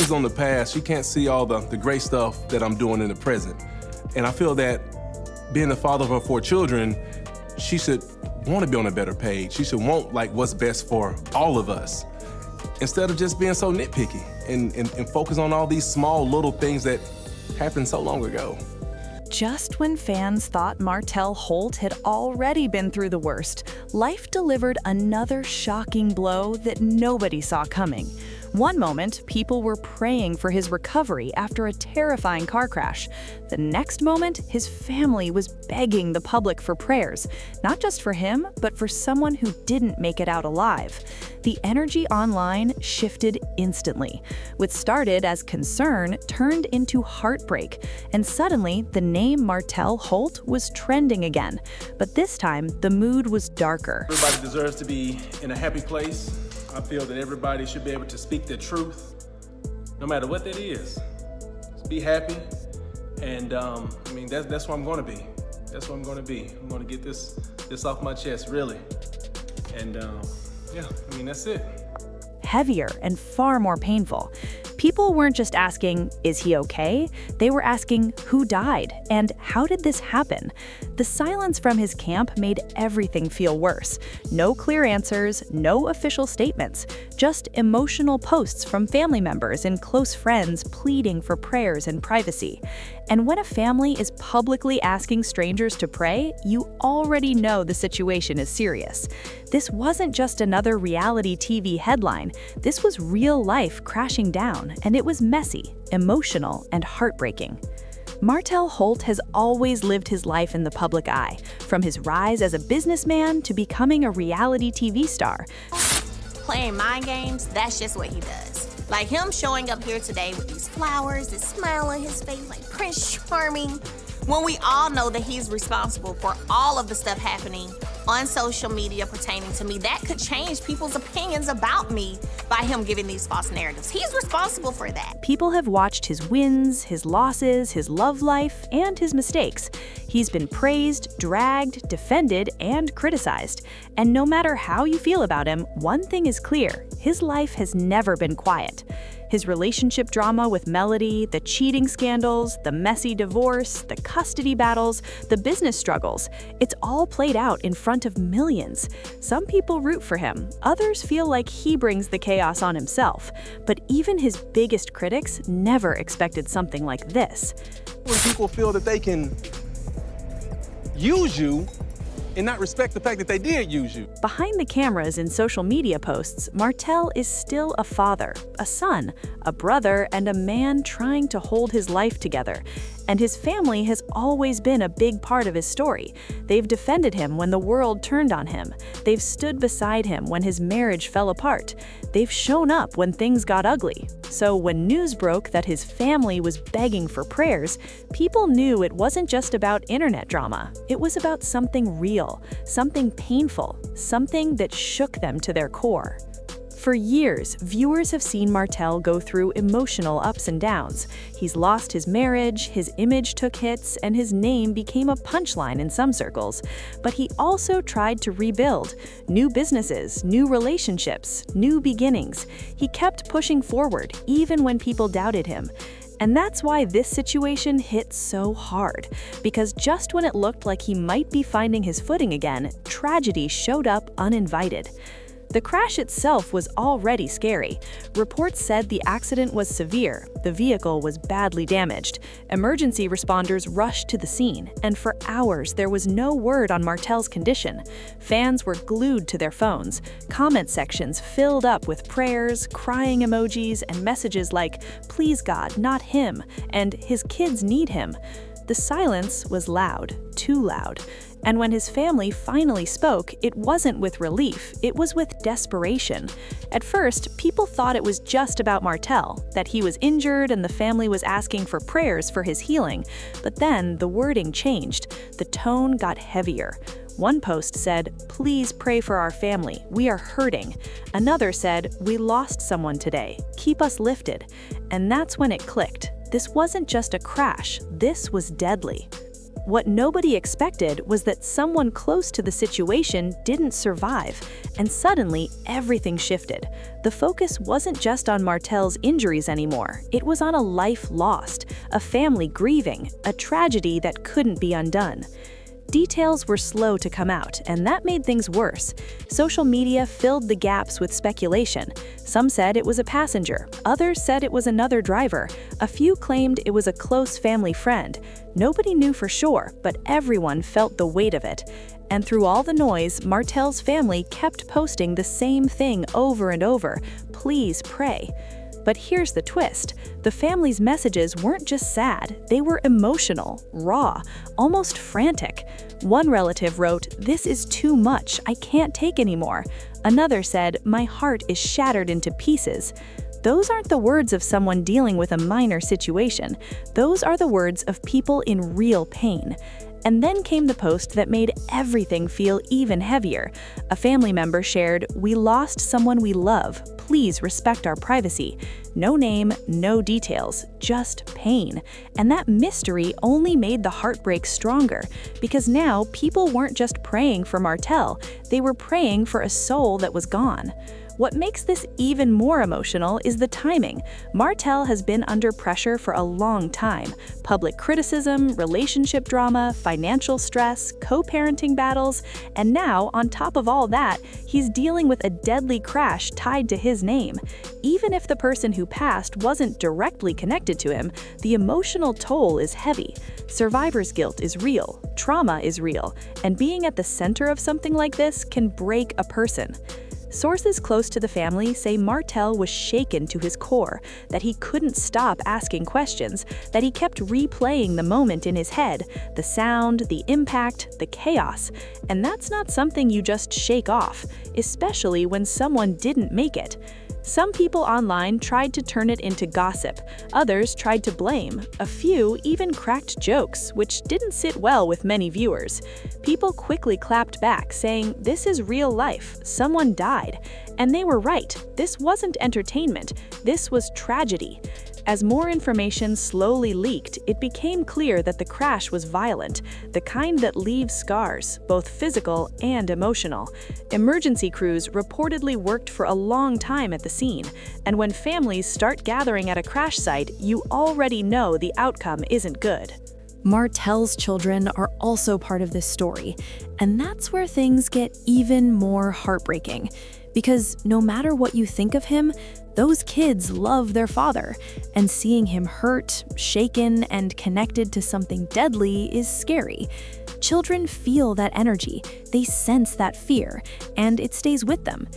focus on the past, she can't see all the great stuff that I'm doing in the present. And I feel that being the father of her 4 children, she should want to be on a better page. She should want like what's best for all of us, instead of just being so nitpicky and focus on all these small little things that happened so long ago. Just when fans thought Martell Holt had already been through the worst, life delivered another shocking blow that nobody saw coming. One moment, people were praying for his recovery after a terrifying car crash. The next moment, his family was begging the public for prayers, not just for him, but for someone who didn't make it out alive. The energy online shifted instantly. What started as concern turned into heartbreak, and suddenly the name Martell Holt was trending again. But this time, the mood was darker. Everybody deserves to be in a happy place. I feel that everybody should be able to speak their truth, no matter what that is. Just be happy, and that's what I'm going to be. That's what I'm going to be. I'm going to get this off my chest, really. And that's it. Heavier and far more painful. People weren't just asking, is he okay? They were asking, who died? And how did this happen? The silence from his camp made everything feel worse. No clear answers, no official statements, just emotional posts from family members and close friends pleading for prayers and privacy. And when a family is publicly asking strangers to pray, you already know the situation is serious. This wasn't just another reality TV headline. This was real life crashing down, and it was messy, emotional, and heartbreaking. Martell Holt has always lived his life in the public eye, from his rise as a businessman to becoming a reality TV star. Playing mind games, that's just what he does. Like him showing up here today with these flowers, this smile on his face like Prince Charming, when we all know that he's responsible for all of the stuff happening on social media pertaining to me. That could change people's opinions about me by him giving these false narratives. He's responsible for that. People have watched his wins, his losses, his love life, and his mistakes. He's been praised, dragged, defended, and criticized. And no matter how you feel about him, one thing is clear: his life has never been quiet. His relationship drama with Melody, the cheating scandals, the messy divorce, the custody battles, the business struggles, it's all played out in front of millions. Some people root for him, others feel like he brings the chaos on himself. But even his biggest critics never expected something like this. When people feel that they can use you and not respect the fact that they did use you. Behind the cameras in social media posts, Martell is still a father, a son, a brother, and a man trying to hold his life together. And his family has always been a big part of his story. They've defended him when the world turned on him. They've stood beside him when his marriage fell apart. They've shown up when things got ugly. So when news broke that his family was begging for prayers, people knew it wasn't just about internet drama. It was about something real, something painful, something that shook them to their core. For years, viewers have seen Martell go through emotional ups and downs. He's lost his marriage, his image took hits, and his name became a punchline in some circles. But he also tried to rebuild. New businesses, new relationships, new beginnings. He kept pushing forward, even when people doubted him. And that's why this situation hit so hard, because just when it looked like he might be finding his footing again, tragedy showed up uninvited. The crash itself was already scary. Reports said the accident was severe, the vehicle was badly damaged. Emergency responders rushed to the scene, and for hours there was no word on Martell's condition. Fans were glued to their phones. Comment sections filled up with prayers, crying emojis, and messages like, "Please God, not him," and "His kids need him." The silence was loud, too loud. And when his family finally spoke, it wasn't with relief, it was with desperation. At first, people thought it was just about Martell, that he was injured and the family was asking for prayers for his healing. But then the wording changed. The tone got heavier. One post said, "Please pray for our family, we are hurting." Another said, "We lost someone today, keep us lifted." And that's when it clicked. This wasn't just a crash, this was deadly. What nobody expected was that someone close to the situation didn't survive, and suddenly everything shifted. The focus wasn't just on Martell's injuries anymore, it was on a life lost, a family grieving, a tragedy that couldn't be undone. Details were slow to come out, and that made things worse. Social media filled the gaps with speculation. Some said it was a passenger, others said it was another driver, a few claimed it was a close family friend. Nobody knew for sure, but everyone felt the weight of it. And through all the noise, Martell's family kept posting the same thing over and over: "Please pray." But here's the twist. The family's messages weren't just sad, they were emotional, raw, almost frantic. One relative wrote, "This is too much, I can't take anymore." Another said, "My heart is shattered into pieces." Those aren't the words of someone dealing with a minor situation. Those are the words of people in real pain. And then came the post that made everything feel even heavier. A family member shared, "We lost someone we love. Please respect our privacy." No name, no details, just pain. And that mystery only made the heartbreak stronger, because now people weren't just praying for Martell, they were praying for a soul that was gone. What makes this even more emotional is the timing. Martell has been under pressure for a long time. Public criticism, relationship drama, financial stress, co-parenting battles, and now, on top of all that, he's dealing with a deadly crash tied to his name. Even if the person who passed wasn't directly connected to him, the emotional toll is heavy. Survivor's guilt is real, trauma is real, and being at the center of something like this can break a person. Sources close to the family say Martell was shaken to his core, that he couldn't stop asking questions, that he kept replaying the moment in his head, the sound, the impact, the chaos. And that's not something you just shake off, especially when someone didn't make it. Some people online tried to turn it into gossip, others tried to blame, a few even cracked jokes, which didn't sit well with many viewers. People quickly clapped back, saying, "This is real life, someone died." And they were right, this wasn't entertainment, this was tragedy. As more information slowly leaked, it became clear that the crash was violent, the kind that leaves scars, both physical and emotional. Emergency crews reportedly worked for a long time at the scene, and when families start gathering at a crash site, you already know the outcome isn't good. Martell's children are also part of this story, and that's where things get even more heartbreaking. Because no matter what you think of him, those kids love their father, and seeing him hurt, shaken, and connected to something deadly is scary. Children feel that energy, they sense that fear, and it stays with them.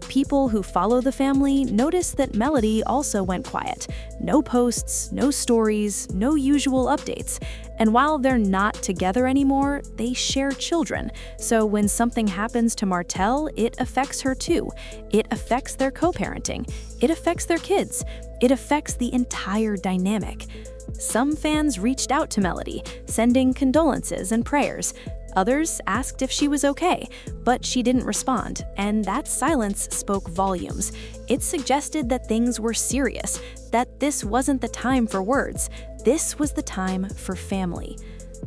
People who follow the family notice that Melody also went quiet. No posts, no stories, no usual updates. And while they're not together anymore, they share children. So when something happens to Martell, it affects her too. It affects their co-parenting. It affects their kids. It affects the entire dynamic. Some fans reached out to Melody, sending condolences and prayers. Others asked if she was okay, but she didn't respond, and that silence spoke volumes. It suggested that things were serious, that this wasn't the time for words. This was the time for family.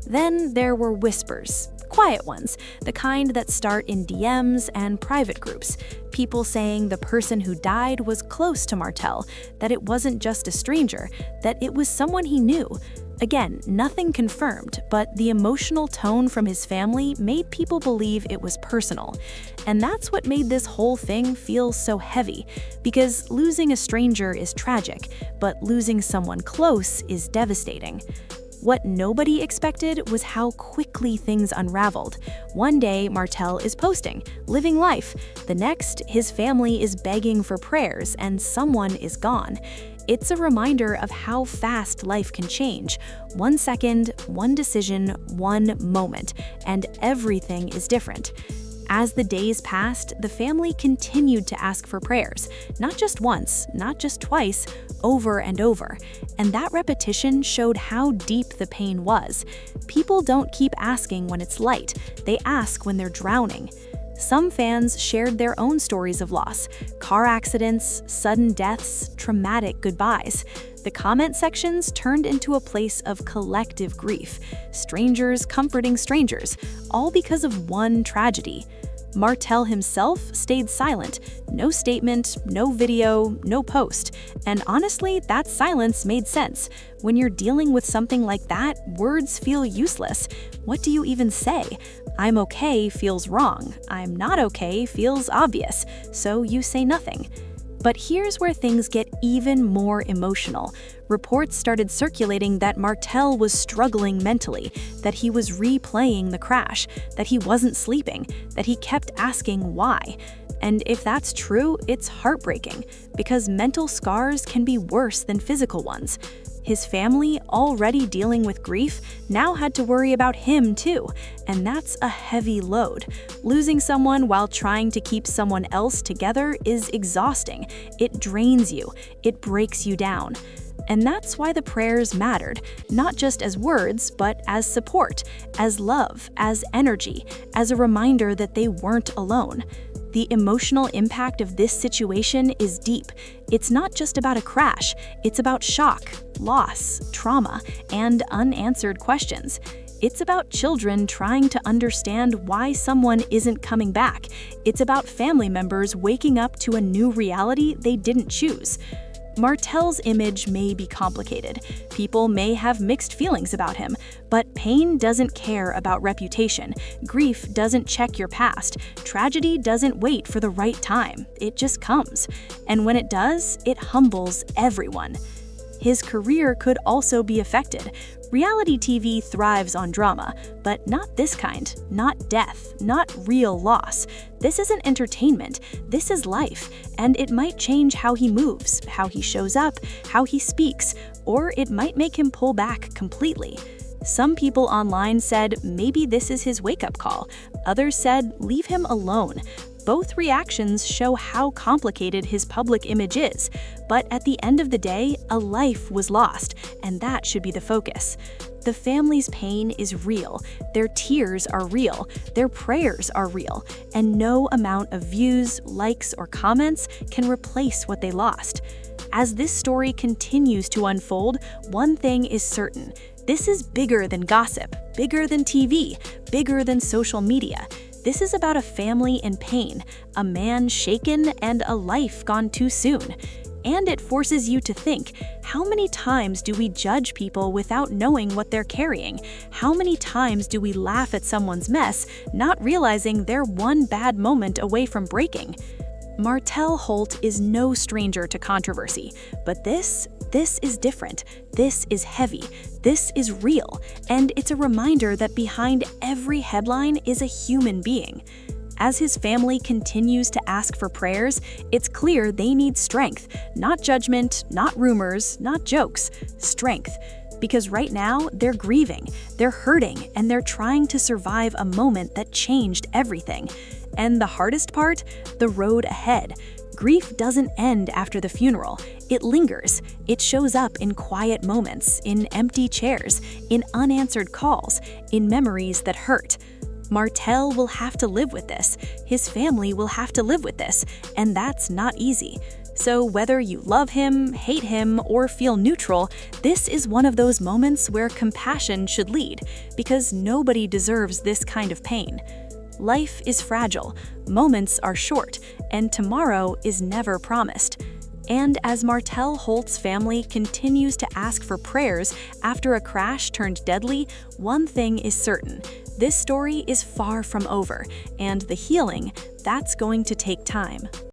Then there were whispers, quiet ones, the kind that start in DMs and private groups. People saying the person who died was close to Martell, that it wasn't just a stranger, that it was someone he knew. Again, nothing confirmed, but the emotional tone from his family made people believe it was personal. And that's what made this whole thing feel so heavy, because losing a stranger is tragic, but losing someone close is devastating. What nobody expected was how quickly things unraveled. One day, Martell is posting, living life. The next, his family is begging for prayers, and someone is gone. It's a reminder of how fast life can change. 1 second, one decision, one moment, and everything is different. As the days passed, the family continued to ask for prayers, not just once, not just twice, over and over. And that repetition showed how deep the pain was. People don't keep asking when it's light, they ask when they're drowning. Some fans shared their own stories of loss: car accidents, sudden deaths, traumatic goodbyes. The comment sections turned into a place of collective grief, strangers comforting strangers, all because of one tragedy. Martell himself stayed silent. No statement, no video, no post. And honestly, that silence made sense. When you're dealing with something like that, words feel useless. What do you even say? I'm okay feels wrong. I'm not okay feels obvious. So you say nothing. But here's where things get even more emotional. Reports started circulating that Martell was struggling mentally, that he was replaying the crash, that he wasn't sleeping, that he kept asking why. And if that's true, it's heartbreaking, because mental scars can be worse than physical ones. His family, already dealing with grief, now had to worry about him too, and that's a heavy load. Losing someone while trying to keep someone else together is exhausting. It drains you, it breaks you down. And that's why the prayers mattered, not just as words, but as support, as love, as energy, as a reminder that they weren't alone. The emotional impact of this situation is deep. It's not just about a crash, it's about shock, loss, trauma, and unanswered questions. It's about children trying to understand why someone isn't coming back. It's about family members waking up to a new reality they didn't choose. Martell's image may be complicated. People may have mixed feelings about him, but pain doesn't care about reputation. Grief doesn't check your past. Tragedy doesn't wait for the right time. It just comes. And when it does, it humbles everyone. His career could also be affected. Reality TV thrives on drama, but not this kind, not death, not real loss. This isn't entertainment, this is life, and it might change how he moves, how he shows up, how he speaks, or it might make him pull back completely. Some people online said maybe this is his wake-up call. Others said leave him alone. Both reactions show how complicated his public image is, but at the end of the day, a life was lost, and that should be the focus. The family's pain is real, their tears are real, their prayers are real, and no amount of views, likes, or comments can replace what they lost. As this story continues to unfold, one thing is certain: this is bigger than gossip, bigger than TV, bigger than social media. This is about a family in pain, a man shaken, and a life gone too soon. And it forces you to think, how many times do we judge people without knowing what they're carrying? How many times do we laugh at someone's mess, not realizing they're one bad moment away from breaking? Martell Holt is no stranger to controversy, but this is different. This is heavy. This is real. And it's a reminder that behind every headline is a human being. As his family continues to ask for prayers, it's clear they need strength, not judgment, not rumors, not jokes, strength. Because right now, they're grieving, they're hurting, and they're trying to survive a moment that changed everything. And the hardest part? The road ahead. Grief doesn't end after the funeral. It lingers. It shows up in quiet moments, in empty chairs, in unanswered calls, in memories that hurt. Martell will have to live with this. His family will have to live with this, and that's not easy. So whether you love him, hate him, or feel neutral, this is one of those moments where compassion should lead, because nobody deserves this kind of pain. Life is fragile, moments are short, and tomorrow is never promised. And as Martell Holt's family continues to ask for prayers after a crash turned deadly, one thing is certain: this story is far from over, and the healing, that's going to take time.